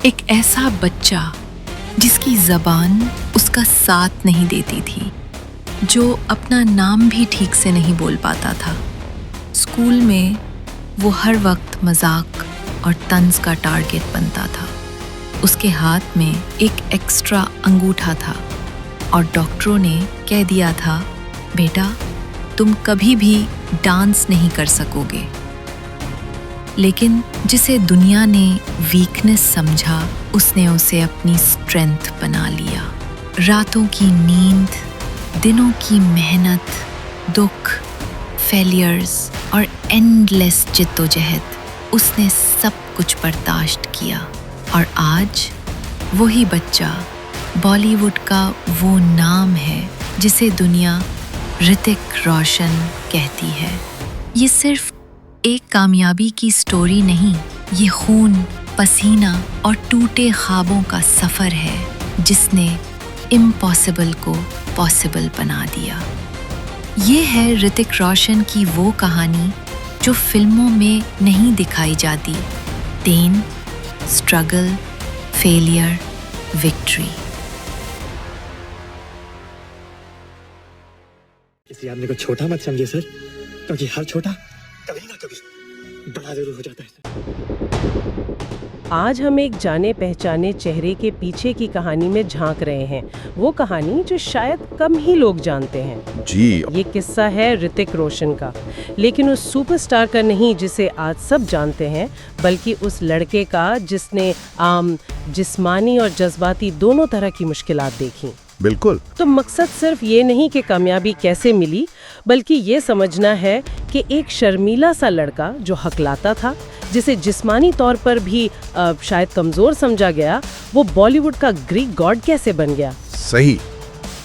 एक ऐसा बच्चा जिसकी ज़बान उसका साथ नहीं देती थी, जो अपना नाम भी ठीक से नहीं बोल पाता था। स्कूल में वो हर वक्त मजाक और तंज का टारगेट बनता था। उसके हाथ में एक एक्स्ट्रा अंगूठा था और डॉक्टरों ने कह दिया था, बेटा तुम कभी भी डांस नहीं कर सकोगे। लेकिन जिसे दुनिया ने वीकनेस समझा, उसने उसे अपनी स्ट्रेंथ बना लिया। रातों की नींद, दिनों की मेहनत, दुख, फेलियर्स और एंडलेस जिद्दोजहद, उसने सब कुछ बर्दाश्त किया। और आज वही बच्चा बॉलीवुड का वो नाम है जिसे दुनिया ऋतिक रोशन कहती है। ये सिर्फ एक कामयाबी की स्टोरी नहीं, ये खून, पसीना और टूटे ख्वाबों का सफ़र है जिसने इम्पॉसिबल को पॉसिबल बना दिया। ये है ऋतिक रोशन की वो कहानी जो फिल्मों में नहीं दिखाई जाती। Pain, struggle, failure, victory. किसी आदमी को छोटा मत समझिए सर, क्योंकि हर छोटा कभी ना कभी बड़ा जरूर हो जाता है सर। आज हम एक जाने पहचाने चेहरे के पीछे की कहानी में झांक रहे हैं। वो कहानी जो शायद कम ही लोग जानते हैं। जी, ये किस्सा है ऋतिक रोशन का, लेकिन उस सुपरस्टार का नहीं जिसे आज सब जानते हैं, बल्कि उस लड़के का जिसने जिस्मानी और जज्बाती दोनों तरह की मुश्किलात देखी। बिल्कुल। तो मकसद सिर्फ ये नहीं कि कामयाबी कैसे मिली, बल्कि ये समझना है कि एक शर्मीला सा लड़का जो हकलाता था, जिसे जिस्मानी तौर पर भी शायद कमज़ोर समझा गया, वो बॉलीवुड का ग्रीक गॉड कैसे बन गया। सही।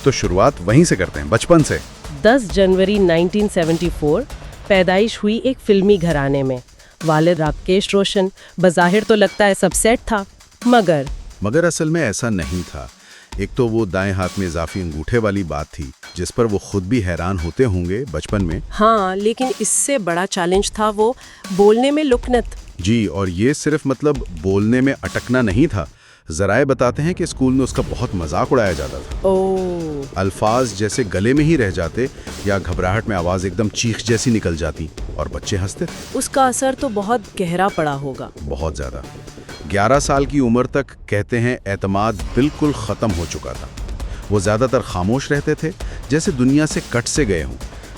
तो शुरुआत वहीं से करते हैं, बचपन से। 10 जनवरी 1974 पैदाइश हुई एक फिल्मी घराने में। वालिद राकेश रोशन। बज़ाहिर तो लगता है सब सेट था, मगर असल में ऐसा नहीं था। एक तो वो दाएं हाथ में इजाफी अंगूठे वाली बात थी, जिस पर वो खुद भी हैरान होते होंगे बचपन में। हाँ, लेकिन इससे बड़ा चैलेंज था वो बोलने में लुकनत। जी, और ये सिर्फ मतलब बोलने में अटकना नहीं था। जराए बताते हैं कि स्कूल में उसका बहुत मजाक उड़ाया जाता था। ओह। अल्फाज जैसे गले में ही रह जाते या घबराहट में आवाज एकदम चीख जैसी निकल जाती और बच्चे हंसते। उसका असर तो बहुत गहरा पड़ा होगा। बहुत ज्यादा। 11 साल की उम्र तक कहते हैं एतमाद बिल्कुल खत्म हो चुका था। वो ज्यादातर खामोश रहते थे, जैसे दुनिया से कट से गए हों।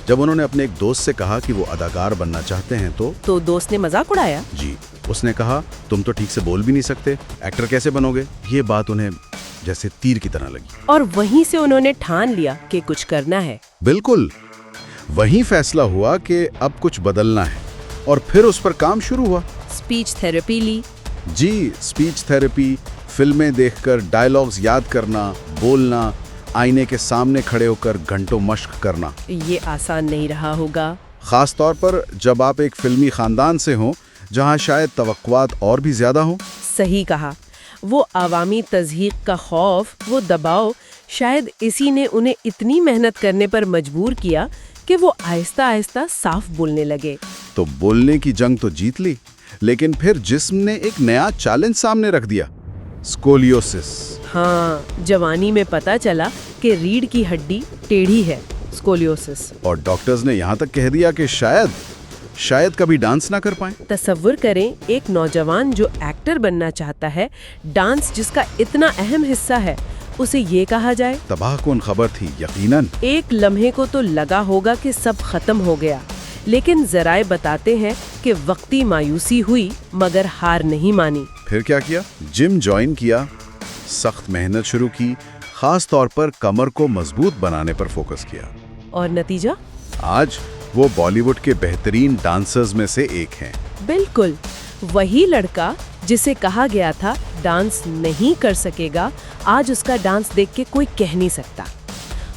जब उन्होंने अपने एक दोस्त से कहा कि वो अदाकार बनना चाहते हैं तो दोस्त ने मजाक उड़ाया। जी, उसने कहा तुम तो ठीक से बोल भी नहीं सकते, एक्टर कैसे बनोगे। ये बात उन्हें जैसे तीर की तरह लगी। और वहीं से उन्होंने ठान लिया कि कुछ करना है। बिल्कुल, वहीं फैसला हुआ कि अब कुछ बदलना है, और फिर उस पर काम शुरू हुआ। स्पीच थेरेपी ली। जी, स्पीच थेरेपी, फिल्में देखकर डायलॉग्स याद करना, बोलना, आईने के सामने खड़े होकर घंटों मश्क करना। ये आसान नहीं रहा होगा, खास तौर पर जब आप एक फिल्मी खानदान से हों, जहां शायद तवक्कुआत और भी ज्यादा हो। सही कहा। वो अवामी तज़हीक का खौफ, वो दबाव, शायद इसी ने उन्हें इतनी मेहनत करने पर मजबूर किया कि वो आहिस्ता आहिस्ता साफ बोलने लगे। तो बोलने की जंग तो जीत ली, लेकिन फिर जिस्म ने एक नया चैलेंज सामने रख दिया, स्कोलियोसिस। हाँ, जवानी में पता चला कि रीढ़ की हड्डी टेढ़ी है, स्कोलियोसिस। और डॉक्टर्स ने यहाँ तक कह दिया कि शायद कभी डांस ना कर पाए। तसव्वुर करें, एक नौजवान जो एक्टर बनना चाहता है, डांस जिसका इतना अहम हिस्सा है, उसे ये कहा जाए। तबाहकुन खबर थी यकीनन। एक लम्हे को तो लगा होगा कि सब खत्म हो गया, लेकिन जराए बताते हैं कि वक्ती मायूसी हुई मगर हार नहीं मानी। फिर क्या किया? जिम ज्वाइन किया, सख्त मेहनत शुरू की, खास तौर पर कमर को मजबूत बनाने पर फोकस किया। और नतीजा? आज वो बॉलीवुड के बेहतरीन डांसर्स में से एक हैं। बिल्कुल, वही लड़का जिसे कहा गया था डांस नहीं कर सकेगा, आज उसका डांस देख के कोई कह नहीं सकता।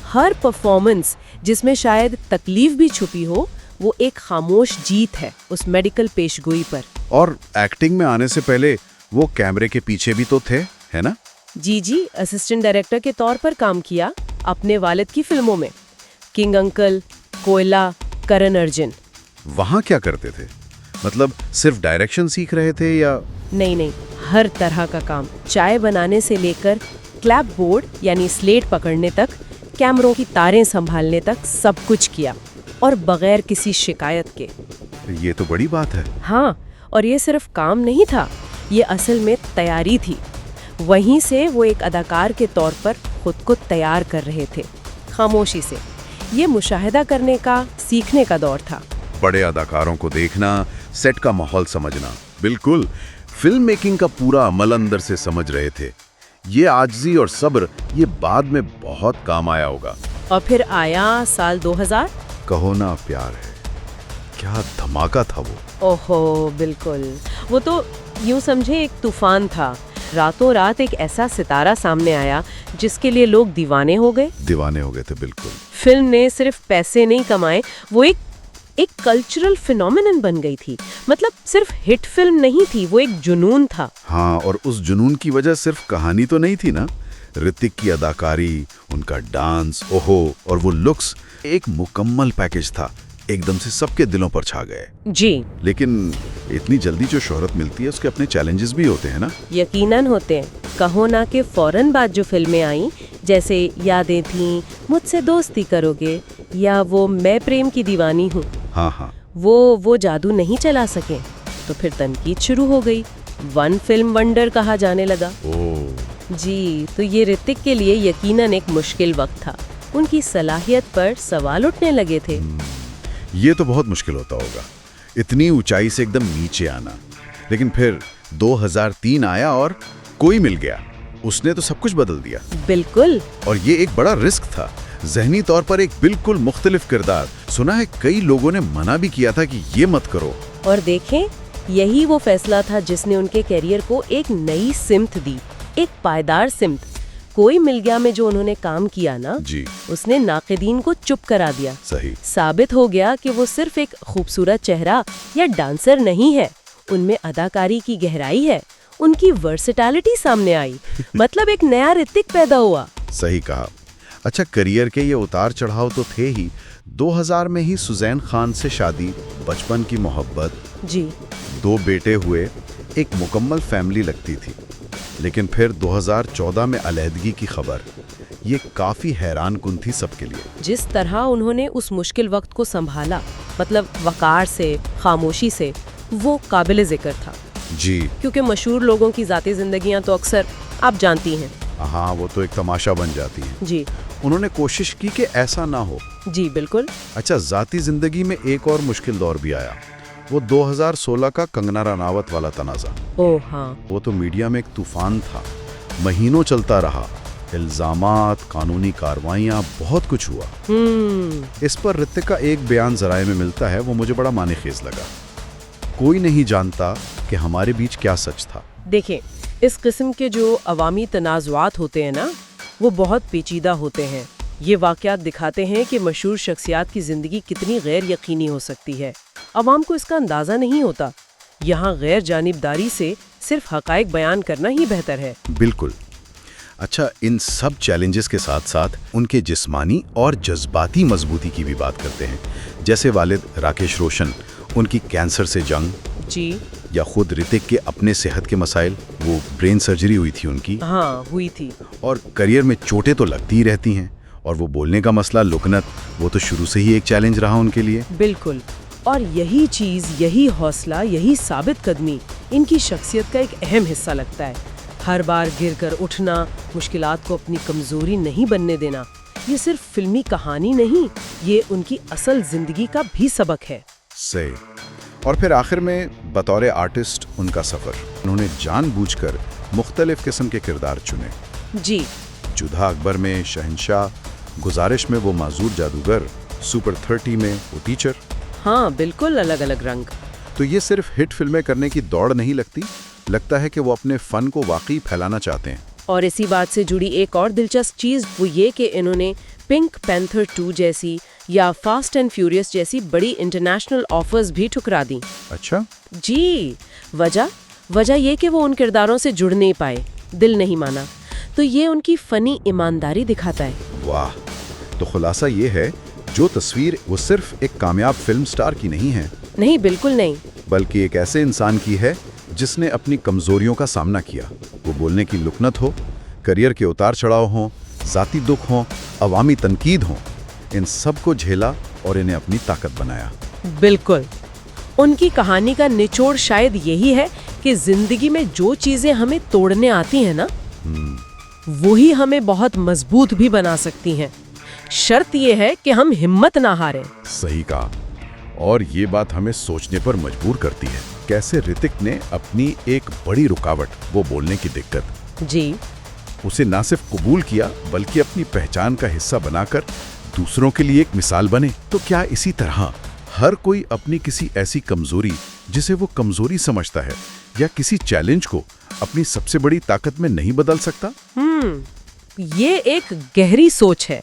हर परफॉर्मेंस जिसमें शायद तकलीफ भी छुपी हो, वो एक खामोश जीत है उस मेडिकल पेशगोई पर। और एक्टिंग में आने से पहले वो कैमरे के पीछे भी तो थे, है ना? जी, असिस्टेंट डायरेक्टर के तौर पर काम किया अपने वालिद की फिल्मों में, किंग अंकल, कोयला, करण अर्जुन। वहाँ क्या करते थे? मतलब सिर्फ डायरेक्शन सीख रहे थे या? नहीं, हर तरह का काम, चाय बनाने से लेकर क्लैप बोर्ड यानी स्लेट पकड़ने तक, कैमरों की तारें संभालने तक सब कुछ किया, और बगैर किसी शिकायत के। ये तो बड़ी बात है। हाँ, और ये सिर्फ काम नहीं था, ये असल में तैयारी थी। वहीं से वो एक अदाकार के तौर पर खुद को तैयार कर रहे थे, खामोशी से। ये मुशाहिदा करने का, सीखने का दौर था। बड़े अदाकारों को देखना, सेट का माहौल समझना, बिल्कुल फिल्म मेकिंग का पूरा अमल अंदर से समझ रहे थे। ये आजिज़ी और सब्र ये बाद में बहुत काम आया होगा। और फिर आया साल 2000। कहो ना प्यार है, क्या धमाका था वो। ओहो बिल्कुल, वो तो यूं समझे एक तूफान था। रातों रात एक ऐसा सितारा सामने आया जिसके लिए लोग दीवाने हो गए। दीवाने हो गए थे, बिल्कुल। फिल्म ने सिर्फ पैसे नहीं कमाए, वो एक कल्चरल फिनोमिनन बन गई थी। मतलब सिर्फ हिट फिल्म नहीं थी, वो एक जुनून था। हाँ, और उस जुनून की वजह सिर्फ कहानी तो नहीं थी ना, ऋतिक की अदाकारी, उनका डांस, ओहो, और वो लुक्स, एक मुकम्मल पैकेज था। एकदम से सबके दिलों पर छा गए। जी। लेकिन इतनी जल्दी जो शोहरत मिलती है उसके अपने चैलेंजेस भी होते हैं ना। यकीनन होते हैं। कहो ना कि फौरन बाद जो फिल्में आई, जैसे यादें थीं, मुझसे दोस्ती करोगे, या वो मैं प्रेम की दीवानी हूँ, हाँ हाँ, वो जादू नहीं चला सके। तो फिर तनकीद शुरू हो गई, वन फिल्म वंडर कहा जाने लगा। ओह जी, तो ये ऋतिक के लिए यकीनन एक मुश्किल वक्त था। उनकी सलाहियत पर सवाल उठने लगे थे। ये तो बहुत मुश्किल होता होगा, इतनी ऊंचाई से एकदम नीचे आना। लेकिन फिर 2003 आया और कोई मिल गया, उसने तो सब कुछ बदल दिया। बिल्कुल। और ये एक बड़ा रिस्क था, ज़हनी तौर पर एक बिल्कुल मुख्तलिफ किरदार। सुना है कई लोगों ने मना भी किया था कि ये मत करो। और देखें, यही वो फैसला था जिसने उनके कैरियर को एक नई सिमत दी, एक पायदार सिमत। कोई मिल गया में जो उन्होंने काम किया ना जी, उसने नाक़िदीन को चुप करा दिया। सही। साबित हो गया कि वो सिर्फ एक खूबसूरत चेहरा या डांसर नहीं है, उनमें अदाकारी की गहराई है, उनकी वर्सेटैलिटी सामने आई। मतलब एक नया ऋतिक पैदा हुआ। सही कहा। अच्छा, करियर के ये उतार चढ़ाव तो थे ही। 2000 में ही सुजैन खान से शादी, बचपन की मोहब्बत, जी, 2 बेटे हुए, एक मुकम्मल फैमिली लगती थी। लेकिन फिर 2014 में अलहदगी की खबर, ये काफ़ी हैरान कुन थी सबके लिए। जिस तरह उन्होंने उस मुश्किल वक्त को संभाला, मतलब वकार से, खामोशी से, वो काबिल जिक्र था। जी, क्योंकि मशहूर लोगों की ज़ाती ज़िंदगियां तो अक्सर आप जानती हैं। हाँ, वो तो एक तमाशा बन जाती है। जी उन्होंने कोशिश की कि ऐसा ना हो। जी बिल्कुल। अच्छा, ज़ाती ज़िंदगी में एक और मुश्किल दौर भी आया, वो 2016 का कंगना रनावत वाला तनाज़ा। ओह हाँ। वो तो मीडिया में एक तूफान था, महीनों चलता रहा, इल्ज़ामात, कानूनी कार्रवाइयाँ, बहुत कुछ हुआ। इस पर ऋतिक का एक बयान ज़राए में मिलता है, वो मुझे बड़ा मानेखेज़ लगा। कोई नहीं जानता कि हमारे बीच क्या सच था। देखें, इस किस्म के जो अवामी तनाज़ुआत होते हैं ना, वो बहुत पेचीदा होते हैं। ये वाक़यात दिखाते हैं कि मशहूर शख्सियात की ज़िंदगी कितनी गैर यकीनी हो सकती है। अवाम को इसका अंदाज़ा नहीं होता। यहाँ गैर जानिबदारी से सिर्फ हक़ाइक़ बयान करना ही बेहतर है। बिल्कुल। अच्छा, इन सब चैलेंजेस के साथ साथ उनके जिस्मानी और जज्बाती मजबूती की भी बात करते हैं। जैसे वालिद राकेश रोशन, उनकी कैंसर से जंग, जी या खुद ऋतिक के अपने सेहत के मसाइल, वो ब्रेन सर्जरी हुई थी उनकी। हाँ, हुई थी। और करियर में चोटें तो लगती ही रहती हैं, और वो बोलने का मसला, लुकनत, वो तो शुरू से ही एक चैलेंज रहा उनके लिए। बिल्कुल। और यही चीज़, यही हौसला, यही साबित कदमी इनकी शख्सियत का एक अहम हिस्सा लगता है। हर बार गिरकर उठना, मुश्किलात को अपनी कमजोरी नहीं बनने देना, ये सिर्फ फिल्मी कहानी नहीं, ये उनकी असल जिंदगी का भी सबक है। सही। और फिर आखिर में बतौर आर्टिस्ट उनका सफ़र, उन्होंने जानबूझकर मुख्तलिफ किस्म के किरदार चुने। जी, जुदा अकबर में शहंशाह, गुजारिश में वो माजूर जादूगर, सुपर 30 में वो टीचर। हाँ बिल्कुल, अलग अलग रंग। तो ये सिर्फ हिट फिल्में करने की दौड़ नहीं लगता है कि वो अपने फ़न को वाकई फैलाना चाहते हैं। और इसी बात से जुड़ी एक और दिलचस्प चीज़ वो ये कि इन्होंने पिंक पैंथर 2 जैसी या फास्ट एंड फ्यूरियस जैसी बड़ी इंटरनेशनल ऑफर्स भी ठुकरा दी। अच्छा। जी, वजह ये कि वो उन किरदारों से जुड़ नहीं पाए, दिल नहीं माना। तो ये उनकी फ़नी ईमानदारी दिखाता है। वाह, तो खुलासा ये है, जो तस्वीर वो सिर्फ एक कामयाब फिल्म स्टार की नहीं है, नहीं, बिल्कुल नहीं, बल्कि एक ऐसे इंसान की है जिसने अपनी कमजोरियों का सामना किया। वो बोलने की लुकनत हो, करियर के उतार चढ़ाव हों, जाती दुख हों, अवामी तनकीद हों, इन सब को झेला और इन्हें अपनी ताकत बनाया। बिल्कुल। उनकी कहानी का निचोड़ शायद यही है कि जिंदगी में जो चीजें हमें तोड़ने आती हैं ना, वही हमें बहुत मजबूत भी बना सकती हैं। शर्त ये है कि हम हिम्मत ना हारें। सही कहा। और ये बात हमें सोचने पर मजबूर करती है, कैसे ऋतिक ने अपनी एक बड़ी रुकावट, वो बोलने की दिक्कत, जी, उसे ना सिर्फ कबूल किया बल्कि अपनी पहचान का हिस्सा बनाकर दूसरों के लिए एक मिसाल बने। तो क्या इसी तरह हर कोई अपनी किसी ऐसी कमजोरी, जिसे वो कमजोरी समझता है, या किसी चैलेंज को अपनी सबसे बड़ी ताकत में नहीं बदल सकता? ये एक गहरी सोच है।